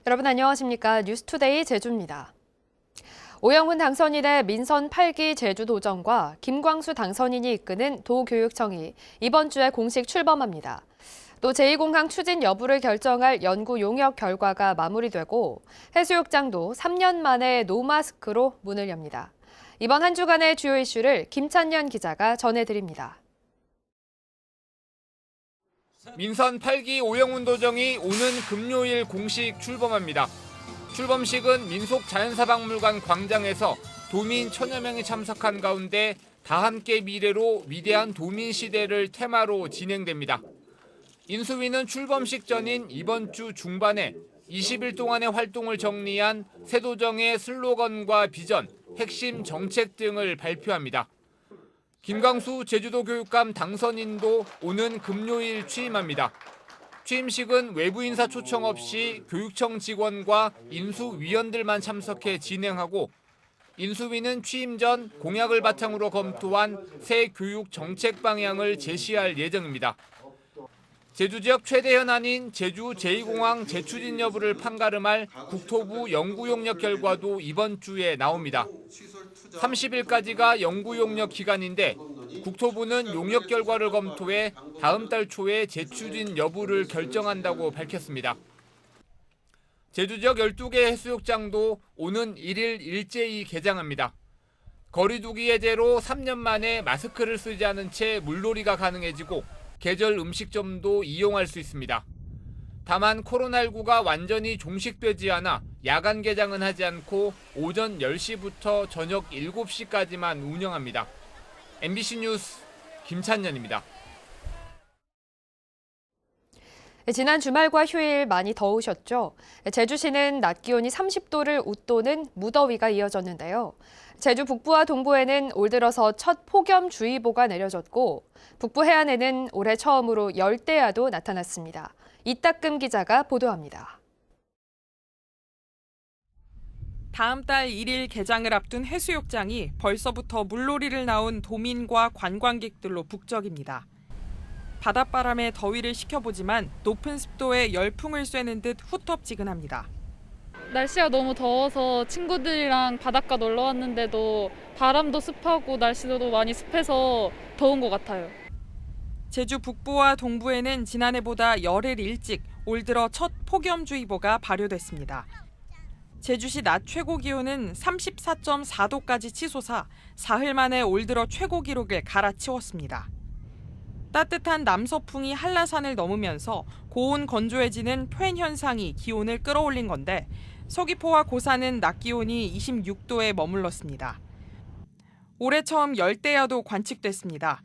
여러분 안녕하십니까? 뉴스투데이 제주입니다. 오영훈 당선인의 민선 8기 제주도정과 김광수 당선인이 이끄는 도교육청이 이번 주에 공식 출범합니다. 또 제2공항 추진 여부를 결정할 연구 용역 결과가 마무리되고 해수욕장도 3년 만에 노마스크로 문을 엽니다. 이번 한 주간의 주요 이슈를 김찬년 기자가 전해드립니다. 민선 8기 오영훈 도정이 오는 금요일 공식 출범합니다. 출범식은 민속자연사박물관 광장에서 도민 1000여 명이 참석한 가운데 다함께 미래로 위대한 도민 시대를 테마로 진행됩니다. 인수위는 출범식 전인 이번 주 중반에 20일 동안의 활동을 정리한 새 도정의 슬로건과 비전, 핵심 정책 등을 발표합니다. 김광수 제주도 교육감 당선인도 오는 금요일 취임합니다. 취임식은 외부 인사 초청 없이 교육청 직원과 인수위원들만 참석해 진행하고 인수위는 취임 전 공약을 바탕으로 검토한 새 교육 정책 방향을 제시할 예정입니다. 제주 지역 최대 현안인 제주 제2공항 재추진 여부를 판가름할 국토부 연구용역 결과도 이번 주에 나옵니다. 30일까지가 연구용역 기간인데 국토부는 용역 결과를 검토해 다음 달 초에 재추진 여부를 결정한다고 밝혔습니다. 제주 지역 12개 해수욕장도 오는 1일 일제히 개장합니다. 거리두기 해제로 3년 만에 마스크를 쓰지 않은 채 물놀이가 가능해지고 계절 음식점도 이용할 수 있습니다. 다만 코로나19가 완전히 종식되지 않아 야간 개장은 하지 않고 오전 10시부터 저녁 7시까지만 운영합니다. MBC 뉴스 김찬년입니다. 지난 주말과 휴일 많이 더우셨죠? 제주시는 낮 기온이 30도를 웃도는 무더위가 이어졌는데요. 제주 북부와 동부에는 올 들어서 첫 폭염주의보가 내려졌고 북부 해안에는 올해 처음으로 열대야도 나타났습니다. 이따금 기자가 보도합니다. 다음 달 1일 개장을 앞둔 해수욕장이 벌써부터 물놀이를 나온 도민과 관광객들로 북적입니다. 바닷바람에 더위를 식혀보지만 높은 습도에 열풍을 쐬는 듯 후텁지근합니다. 날씨가 너무 더워서 친구들이랑 바닷가 놀러 왔는데도 바람도 습하고 날씨도 많이 습해서 더운 것 같아요. 제주 북부와 동부에는 지난해보다 열흘 일찍 올 들어 첫 폭염주의보가 발효됐습니다. 제주시 낮 최고 기온은 34.4도까지 치솟아 사흘 만에 올 들어 최고 기록을 갈아치웠습니다. 따뜻한 남서풍이 한라산을 넘으면서 고온 건조해지는 툽 현상이 기온을 끌어올린 건데 서귀포와 고산은 낮 기온이 26도에 머물렀습니다. 올해 처음 열대야도 관측됐습니다.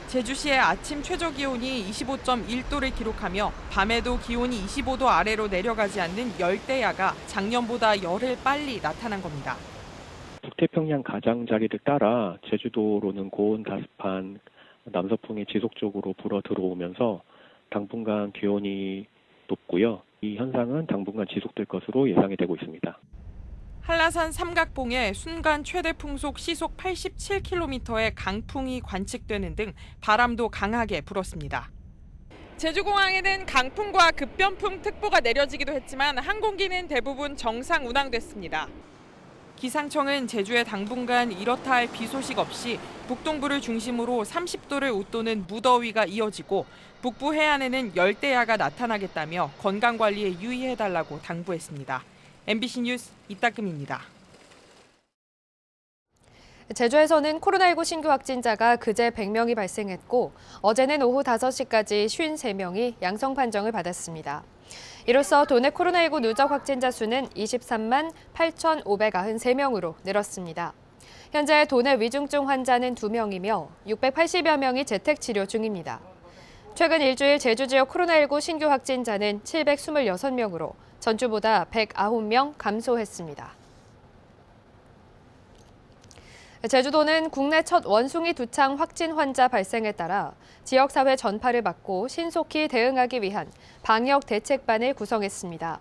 제주시의 아침 최저 기온이 25.1도를 기록하며 밤에도 기온이 25도 아래로 내려가지 않는 열대야가 작년보다 열흘 빨리 나타난 겁니다. 북태평양 가장자리를 따라 제주도로는 고온 다습한 남서풍이 지속적으로 불어 들어오면서 당분간 기온이 높고요. 이 현상은 당분간 지속될 것으로 예상이 되고 있습니다. 한라산 삼각봉에 순간 최대 풍속 시속 87km의 강풍이 관측되는 등 바람도 강하게 불었습니다. 제주공항에는 강풍과 급변풍 특보가 내려지기도 했지만 항공기는 대부분 정상 운항됐습니다. 기상청은 제주에 당분간 이렇다 할 비 소식 없이 북동부를 중심으로 30도를 웃도는 무더위가 이어지고 북부 해안에는 열대야가 나타나겠다며 건강관리에 유의해달라고 당부했습니다. MBC 뉴스 이따금입니다. 제주에서는 코로나19 신규 확진자가 그제 100명이 발생했고 어제는 오후 5시까지 53명이 양성 판정을 받았습니다. 이로써 도내 코로나19 누적 확진자 수는 23만 8,593명으로 늘었습니다. 현재 도내 위중증 환자는 2명이며 680여 명이 재택 치료 중입니다. 최근 일주일 제주 지역 코로나19 신규 확진자는 726명으로 전주보다 109명 감소했습니다. 제주도는 국내 첫 원숭이 두창 확진 환자 발생에 따라 지역사회 전파를 막고 신속히 대응하기 위한 방역대책반을 구성했습니다.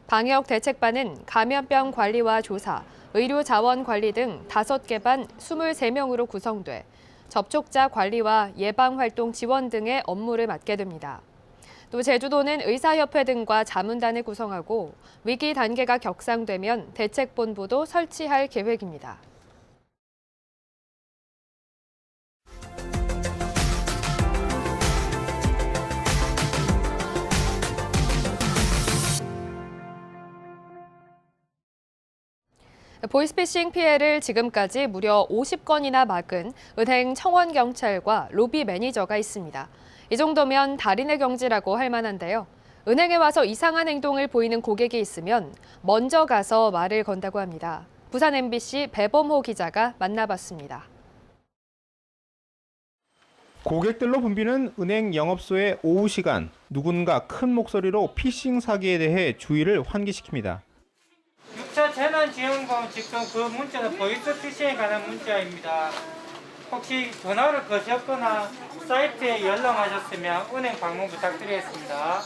방역대책반은 감염병 관리와 조사, 의료자원 관리 등 5개 반 23명으로 구성돼 접촉자 관리와 예방활동 지원 등의 업무를 맡게 됩니다. 또 제주도는 의사협회 등과 자문단을 구성하고 위기 단계가 격상되면 대책본부도 설치할 계획입니다. 보이스피싱 피해를 지금까지 무려 50건이나 막은 은행 청원경찰과 로비 매니저가 있습니다. 이 정도면 달인의 경지라고 할 만한데요. 은행에 와서 이상한 행동을 보이는 고객이 있으면 먼저 가서 말을 건다고 합니다. 부산 MBC 배범호 기자가 만나봤습니다. 고객들로 붐비는 은행 영업소의 오후 시간, 누군가 큰 목소리로 피싱 사기에 대해 주의를 환기시킵니다. 6차 재난지원금 지금 그 문자는 보이스피싱에 관한 문자입니다. 혹시 전화를 거셨거나 사이트에 연락하셨으면 은행 방문 부탁드리겠습니다.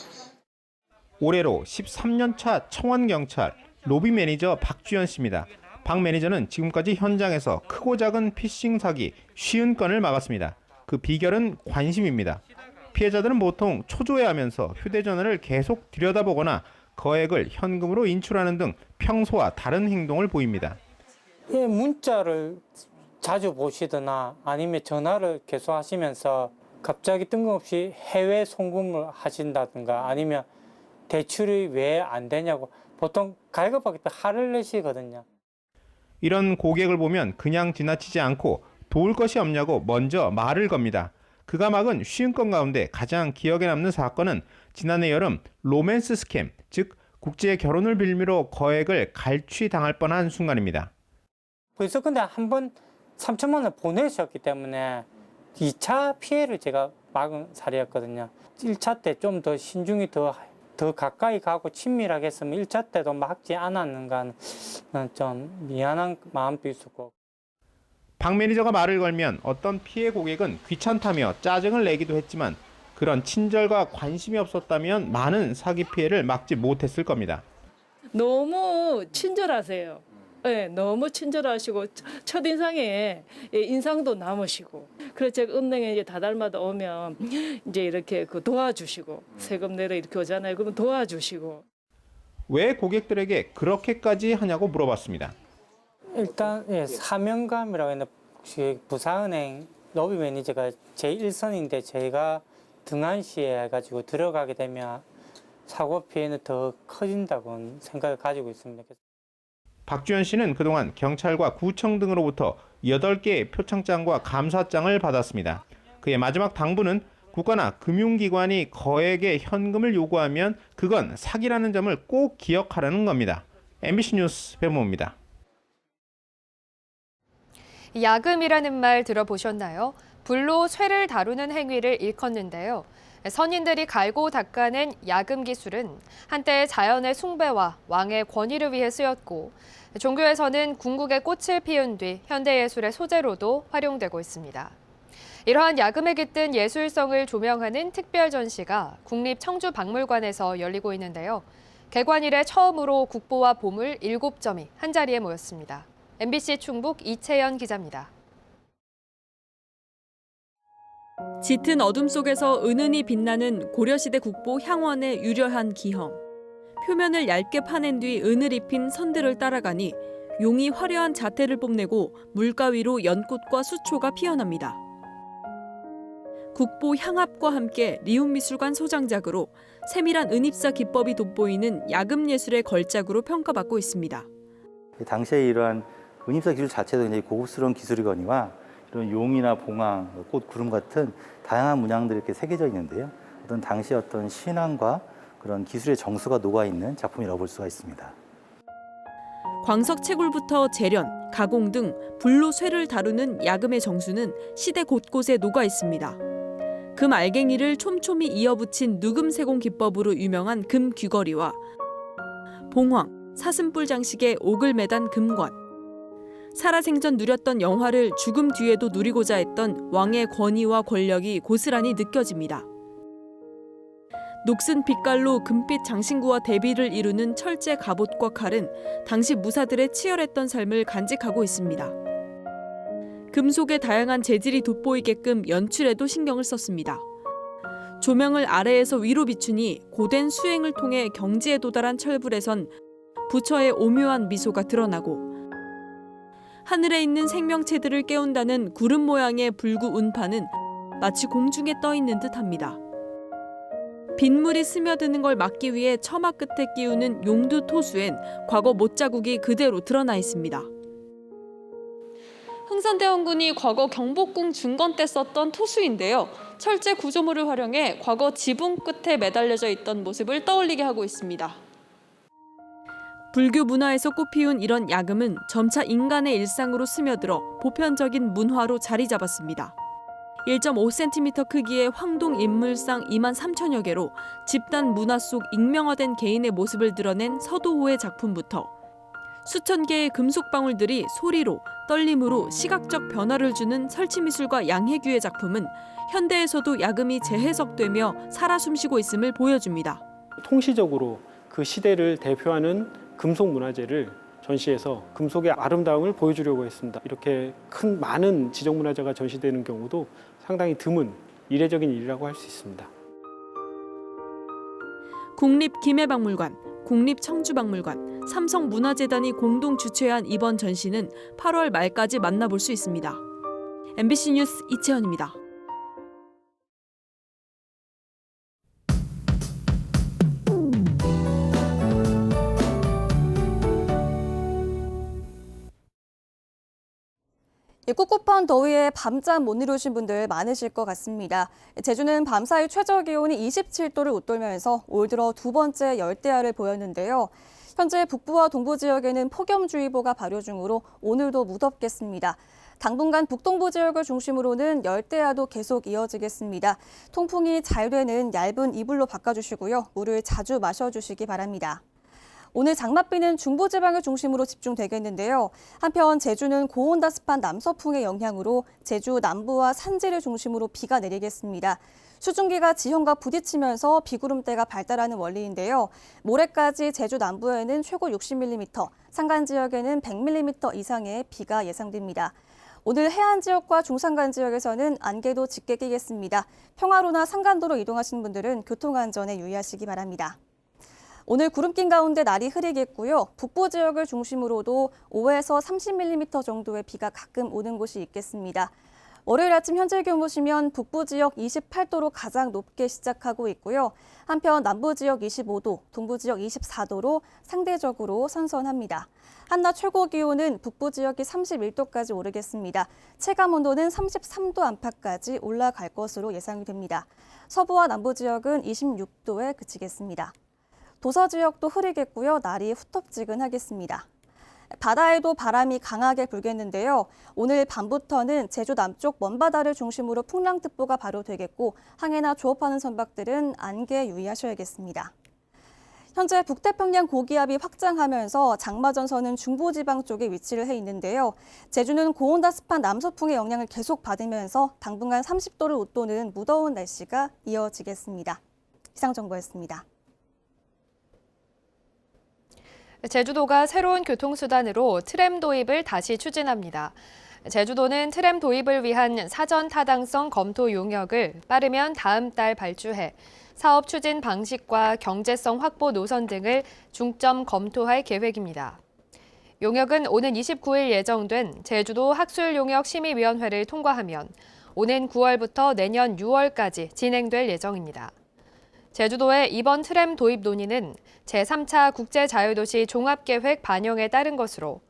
올해로 13년차 청원경찰 로비 매니저 박주연 씨입니다. 박 매니저는 지금까지 현장에서 크고 작은 피싱 사기 50건을 막았습니다. 그 비결은 관심입니다. 피해자들은 보통 초조해하면서 휴대전화를 계속 들여다보거나 거액을 현금으로 인출하는 등 평소와 다른 행동을 보입니다. 예, 문자를 자주 보시거나 아니면 전화를 계속 하시면서 갑자기 뜬금없이 해외 송금을 하신다든가 아니면 대출이 왜 안 되냐고 보통 갈급하게 화를 내시거든요. 이런 고객을 보면 그냥 지나치지 않고 도울 것이 없냐고 먼저 말을 겁니다. 그가 막은 50건 가운데 가장 기억에 남는 사건은 지난해 여름 로맨스 스캠, 즉 국제 결혼을 빌미로 거액을 갈취당할 뻔한 순간입니다. 그래서 근데 한 번 3천만 원을 보내셨기 때문에 2차 피해를 제가 막은 사례였거든요. 1차 때 좀 더 신중히 더 가까이 가고 친밀하게 했으면 1차 때도 막지 않았는가는 좀 미안한 마음도 있었고. 박 매니저가 말을 걸면 어떤 피해 고객은 귀찮다며 짜증을 내기도 했지만 그런 친절과 관심이 없었다면 많은 사기 피해를 막지 못했을 겁니다. 너무 친절하세요. 네, 너무 친절하시고 첫인상에 인상도 남으시고. 그래서 제가 은행에 이제 다달마다 오면 이제 이렇게 도와주시고 세금 내러 이렇게 오잖아요. 그러면 도와주시고. 왜 고객들에게 그렇게까지 하냐고 물어봤습니다. 일단 사명감이라고 했는데 부산은행 로비 매니저가 제1선인데 제가 등한시에 해가지고 들어가게 되면 사고 피해는 더 커진다고 생각을 가지고 있습니다. 박주연 씨는 그동안 경찰과 구청 등으로부터 8개의 표창장과 감사장을 받았습니다. 그의 마지막 당부는 국가나 금융기관이 거액의 현금을 요구하면 그건 사기라는 점을 꼭 기억하라는 겁니다. MBC 뉴스 배모입니다. 야금이라는 말 들어보셨나요? 불로 쇠를 다루는 행위를 일컫는데요. 선인들이 갈고 닦아낸 야금 기술은 한때 자연의 숭배와 왕의 권위를 위해 쓰였고 종교에서는 궁극의 꽃을 피운 뒤 현대예술의 소재로도 활용되고 있습니다. 이러한 야금에 깃든 예술성을 조명하는 특별 전시가 국립청주박물관에서 열리고 있는데요. 개관 이래 처음으로 국보와 보물 7점이 한자리에 모였습니다. MBC 충북 이채연 기자입니다. 짙은 어둠 속에서 은은히 빛나는 고려시대 국보 향원의 유려한 기형. 표면을 얇게 파낸 뒤 은을 입힌 선들을 따라가니 용이 화려한 자태를 뽐내고 물가 위로 연꽃과 수초가 피어납니다. 국보 향합과 함께 리움미술관 소장작으로 세밀한 은입사 기법이 돋보이는 야금 예술의 걸작으로 평가받고 있습니다. 당시에 이러한 은입사 기술 자체도 굉장히 고급스러운 기술이거니와 이런 용이나 봉황, 꽃, 구름 같은 다양한 문양들이 이렇게 새겨져 있는데요. 어떤 당시 어떤 신앙과 그런 기술의 정수가 녹아 있는 작품이라고 볼 수가 있습니다. 광석 채굴부터 재련, 가공 등 불로 쇠를 다루는 야금의 정수는 시대 곳곳에 녹아 있습니다. 금 알갱이를 촘촘히 이어붙인 누금세공 기법으로 유명한 금 귀걸이와 봉황, 사슴뿔 장식에 옥을 매단 금관, 살아생전 누렸던 영화를 죽음 뒤에도 누리고자 했던 왕의 권위와 권력이 고스란히 느껴집니다. 녹슨 빛깔로 금빛 장신구와 대비를 이루는 철제 갑옷과 칼은 당시 무사들의 치열했던 삶을 간직하고 있습니다. 금속의 다양한 재질이 돋보이게끔 연출에도 신경을 썼습니다. 조명을 아래에서 위로 비추니 고된 수행을 통해 경지에 도달한 철불에선 부처의 오묘한 미소가 드러나고 하늘에 있는 생명체들을 깨운다는 구름 모양의 불구 운파는 마치 공중에 떠 있는 듯합니다. 빗물이 스며드는 걸 막기 위해 처마 끝에 끼우는 용두 토수엔 과거 못자국이 그대로 드러나 있습니다. 흥선대원군이 과거 경복궁 중건 때 썼던 토수인데요. 철제 구조물을 활용해 과거 지붕 끝에 매달려져 있던 모습을 떠올리게 하고 있습니다. 불교 문화에서 꽃피운 이런 야금은 점차 인간의 일상으로 스며들어 보편적인 문화로 자리 잡았습니다. 1.5cm 크기의 황동 인물상 2만 3천여 개로 집단 문화 속 익명화된 개인의 모습을 드러낸 서도호의 작품부터 수천 개의 금속 방울들이 소리로, 떨림으로 시각적 변화를 주는 설치미술가 양혜규의 작품은 현대에서도 야금이 재해석되며 살아 숨쉬고 있음을 보여줍니다. 통시적으로 그 시대를 대표하는 금속 문화재를 전시해서 금속의 아름다움을 보여주려고 했습니다. 이렇게 많은 지정문화재가 전시되는 경우도 상당히 드문 이례적인 일이라고 할 수 있습니다. 국립김해박물관, 국립청주박물관, 삼성문화재단이 공동 주최한 이번 전시는 8월 말까지 만나볼 수 있습니다. MBC 뉴스 이채연입니다. 꿉꿉한 더위에 밤잠 못 이루신 분들 많으실 것 같습니다. 제주는 밤사이 최저 기온이 27도를 웃돌면서 올 들어 두 번째 열대야를 보였는데요. 현재 북부와 동부 지역에는 폭염주의보가 발효 중으로 오늘도 무덥겠습니다. 당분간 북동부 지역을 중심으로는 열대야도 계속 이어지겠습니다. 통풍이 잘 되는 얇은 이불로 바꿔주시고요. 물을 자주 마셔주시기 바랍니다. 오늘 장맛비는 중부지방을 중심으로 집중되겠는데요. 한편 제주는 고온다습한 남서풍의 영향으로 제주 남부와 산지를 중심으로 비가 내리겠습니다. 수증기가 지형과 부딪히면서 비구름대가 발달하는 원리인데요. 모레까지 제주 남부에는 최고 60mm, 산간 지역에는 100mm 이상의 비가 예상됩니다. 오늘 해안 지역과 중산간 지역에서는 안개도 짙게 끼겠습니다. 평화로나 산간도로 이동하시는 분들은 교통안전에 유의하시기 바랍니다. 오늘 구름 낀 가운데 날이 흐리겠고요. 북부 지역을 중심으로도 5에서 30mm 정도의 비가 가끔 오는 곳이 있겠습니다. 월요일 아침 현재 기온 보시면 북부 지역 28도로 가장 높게 시작하고 있고요. 한편 남부 지역 25도, 동부 지역 24도로 상대적으로 선선합니다. 한낮 최고 기온은 북부 지역이 31도까지 오르겠습니다. 체감 온도는 33도 안팎까지 올라갈 것으로 예상이 됩니다. 서부와 남부 지역은 26도에 그치겠습니다. 도서 지역도 흐리겠고요. 날이 후텁지근하겠습니다. 바다에도 바람이 강하게 불겠는데요. 오늘 밤부터는 제주 남쪽 먼바다를 중심으로 풍랑특보가 발효되겠고 항해나 조업하는 선박들은 안개에 유의하셔야겠습니다. 현재 북태평양 고기압이 확장하면서 장마전선은 중부지방 쪽에 위치를 해 있는데요. 제주는 고온다습한 남서풍의 영향을 계속 받으면서 당분간 30도를 웃도는 무더운 날씨가 이어지겠습니다. 이상 정보였습니다. 제주도가 새로운 교통수단으로 트램 도입을 다시 추진합니다. 제주도는 트램 도입을 위한 사전 타당성 검토 용역을 빠르면 다음 달 발주해 사업 추진 방식과 경제성 확보 노선 등을 중점 검토할 계획입니다. 용역은 오는 29일 예정된 제주도 학술용역심의위원회를 통과하면 오는 9월부터 내년 6월까지 진행될 예정입니다. 제주도의 이번 트램 도입 논의는 제3차 국제자유도시 종합계획 반영에 따른 것으로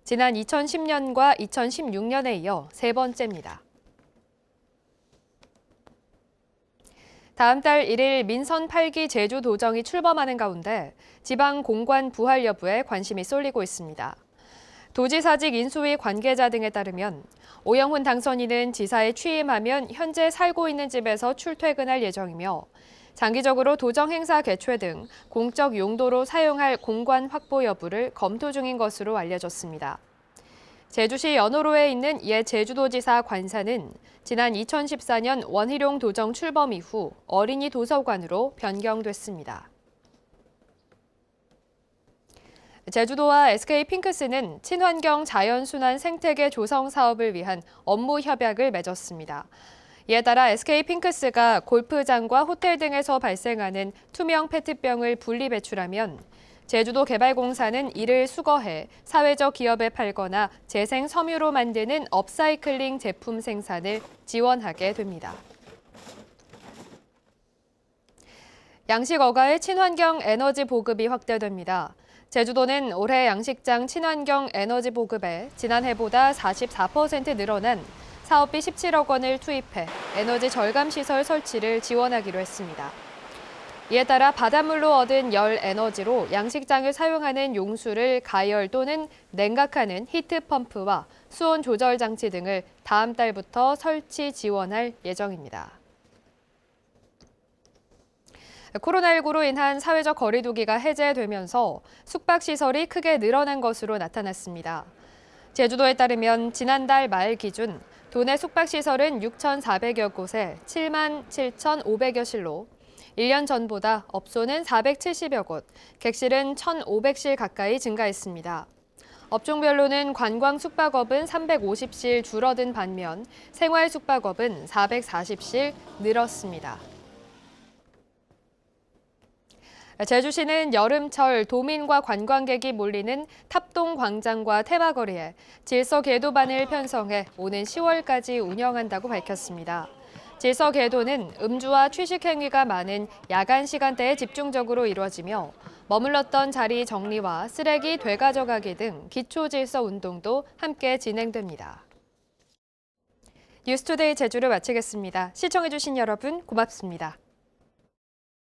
지난 2010년과 2016년에 이어 세 번째입니다. 다음 달 1일 민선 8기 제주도정이 출범하는 가운데 지방 공관 부활 여부에 관심이 쏠리고 있습니다. 도지사직 인수위 관계자 등에 따르면 오영훈 당선인은 지사에 취임하면 현재 살고 있는 집에서 출퇴근할 예정이며 장기적으로 도정 행사 개최 등 공적 용도로 사용할 공관 확보 여부를 검토 중인 것으로 알려졌습니다. 제주시 연호로에 있는 옛 제주도지사 관사는 지난 2014년 원희룡 도정 출범 이후 어린이 도서관으로 변경됐습니다. 제주도와 SK핑크스는 친환경 자연순환 생태계 조성 사업을 위한 업무 협약을 맺었습니다. 이에 따라 SK핑크스가 골프장과 호텔 등에서 발생하는 투명 페트병을 분리 배출하면 제주도개발공사는 이를 수거해 사회적 기업에 팔거나 재생 섬유로 만드는 업사이클링 제품 생산을 지원하게 됩니다. 양식 어가의 친환경 에너지 보급이 확대됩니다. 제주도는 올해 양식장 친환경 에너지 보급에 지난해보다 44% 늘어난 사업비 17억 원을 투입해 에너지 절감 시설 설치를 지원하기로 했습니다. 이에 따라 바닷물로 얻은 열 에너지로 양식장을 사용하는 용수를 가열 또는 냉각하는 히트펌프와 수온 조절 장치 등을 다음 달부터 설치 지원할 예정입니다. 코로나19로 인한 사회적 거리 두기가 해제되면서 숙박시설이 크게 늘어난 것으로 나타났습니다. 제주도에 따르면 지난달 말 기준 도내 숙박시설은 6,400여 곳에 77,500여실로 1년 전보다 업소는 470여 곳, 객실은 1,500실 가까이 증가했습니다. 업종별로는 관광 숙박업은 350실 줄어든 반면 생활 숙박업은 440실 늘었습니다. 제주시는 여름철 도민과 관광객이 몰리는 탑동 광장과 테마거리에 질서 계도반을 편성해 오는 10월까지 운영한다고 밝혔습니다. 질서 계도는 음주와 취식 행위가 많은 야간 시간대에 집중적으로 이루어지며 머물렀던 자리 정리와 쓰레기 되가져가기 등 기초 질서 운동도 함께 진행됩니다. 뉴스투데이 제주를 마치겠습니다. 시청해주신 여러분 고맙습니다.